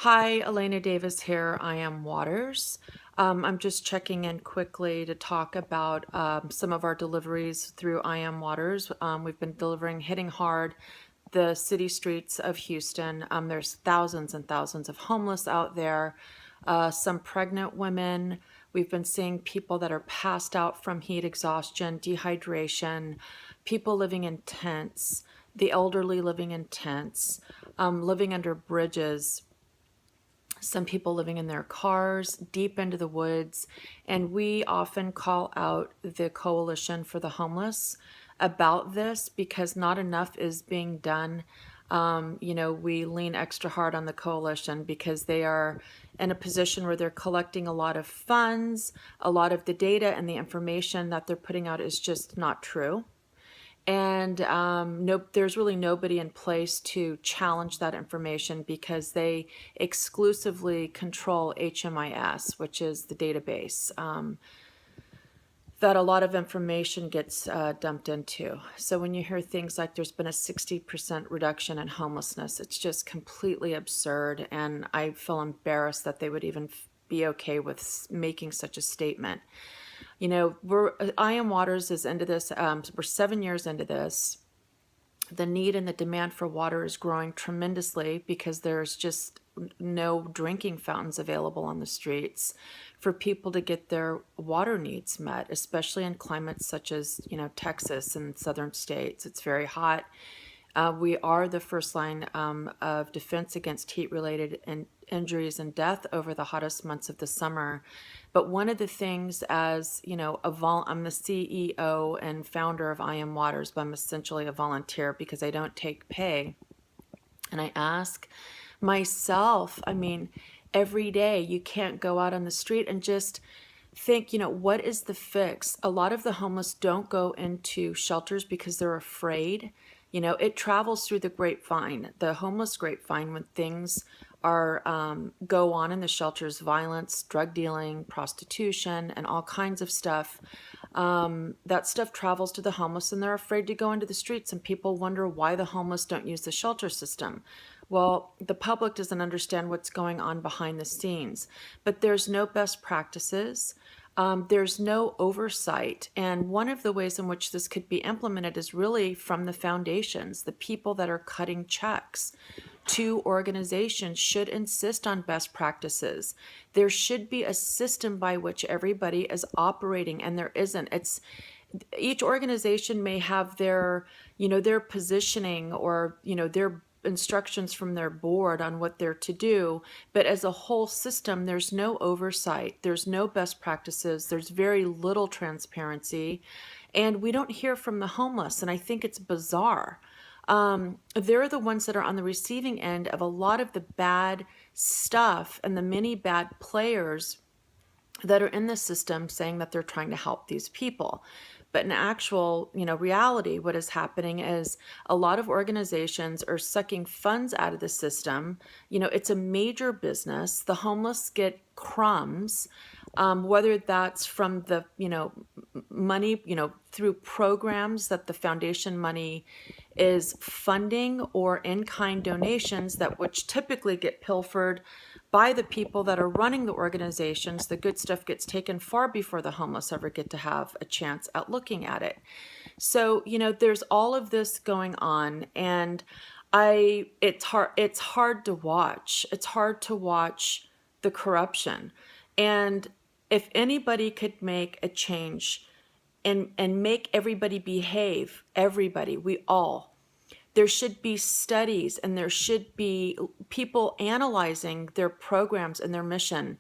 Hi, Elena Davis here. I am Waters. I'm just checking in quickly to talk about some of our deliveries through I Am Waters. We've been delivering, hitting hard the city streets of Houston. There's thousands and thousands of homeless out there, some pregnant women. We've been seeing people that are passed out from heat exhaustion, dehydration, people living in tents, the elderly living in tents, living under bridges, some people living in their cars deep into the woods. And we often call out the Coalition for the Homeless about this because not enough is being done. We lean extra hard on the coalition because they are in a position where they're collecting a lot of funds. A lot of the data and the information that they're putting out is just not true. And no, there's really nobody in place to challenge that information because they exclusively control HMIS, which is the database that a lot of information gets dumped into. So when you hear things like there's been a 60% reduction in homelessness, it's just completely absurd. And I feel embarrassed that they would even be okay with making such a statement. I Am Waters is into this. We're 7 years into this. The need and the demand for water is growing tremendously because there's just no drinking fountains available on the streets for people to get their water needs met, especially in climates such as, Texas and southern states. It's very hot. We are the first line of defense against heat-related injuries and death over the hottest months of the summer. But one of the things, as I'm the CEO and founder of I Am Waters, but I'm essentially a volunteer because I don't take pay. And I ask myself, every day you can't go out on the street and just think, what is the fix? A lot of the homeless don't go into shelters because they're afraid. It travels through the grapevine, the homeless grapevine, when things are go on in the shelters, violence, drug dealing, prostitution, and all kinds of stuff. That stuff travels to the homeless and they're afraid to go into the streets, and people wonder why the homeless don't use the shelter system. Well, the public doesn't understand what's going on behind the scenes, but there's no best practices. There's no oversight. And one of the ways in which this could be implemented is really from the foundations. The people that are cutting checks to organizations should insist on best practices. There should be a system by which everybody is operating, and there isn't. Each organization may have their positioning or, their instructions from their board on what they're to do, but as a whole system, there's no oversight, there's no best practices, there's very little transparency, and we don't hear from the homeless, and I think it's bizarre. They're the ones that are on the receiving end of a lot of the bad stuff and the many bad players that are in the system saying that they're trying to help these people. But in actual, reality, what is happening is a lot of organizations are sucking funds out of the system. It's a major business. The homeless get crumbs, whether that's from the, money, through programs that the foundation money is funding, or in-kind donations that which typically get pilfered by the people that are running the organizations. The good stuff gets taken far before the homeless ever get to have a chance at looking at it. So, there's all of this going on, and it's hard to watch. It's hard to watch the corruption. And if anybody could make a change and make everybody behave, everybody, we all, there should be studies and there should be people analyzing their programs and their mission.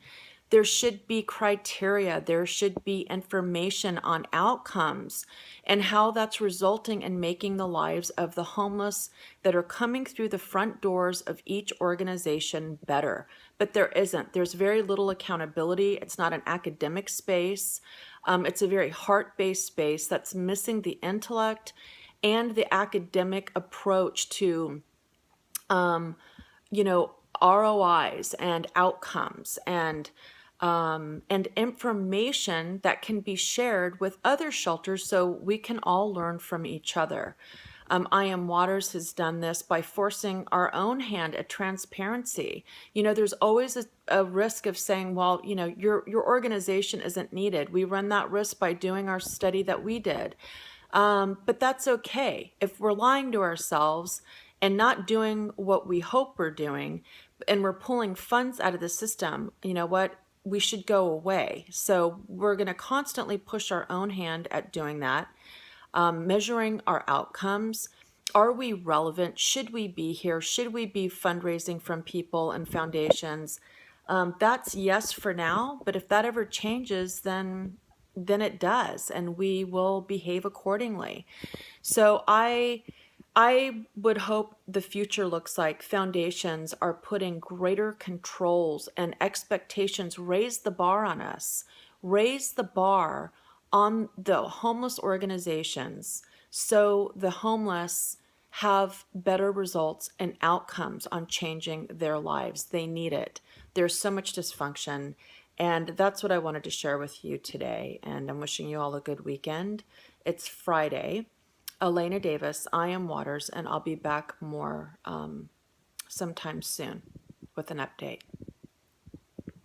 There should be criteria. There should be information on outcomes and how that's resulting in making the lives of the homeless that are coming through the front doors of each organization better. But there isn't. There's very little accountability. It's not an academic space. It's a very heart-based space that's missing the intellect and the academic approach to, ROIs and outcomes and information that can be shared with other shelters so we can all learn from each other. I Am Waters has done this by forcing our own hand at transparency. You know, there's always a risk of saying, well, you know, your organization isn't needed. We run that risk by doing our study that we did. But that's okay. If we're lying to ourselves and not doing what we hope we're doing, and we're pulling funds out of the system, you know what? We should go away. So we're going to constantly push our own hand at doing that, measuring our outcomes. Are we relevant? Should we be here? Should we be fundraising from people and foundations? That's yes for now, but if that ever changes, then it does, and we will behave accordingly. So I would hope the future looks like foundations are putting greater controls and expectations, raise the bar on us, raise the bar on the homeless organizations so the homeless have better results and outcomes on changing their lives. They need it. There's so much dysfunction. And that's what I wanted to share with you today. And I'm wishing you all a good weekend. It's Friday. Elena Davis, I Am Waters, and I'll be back more sometime soon with an update.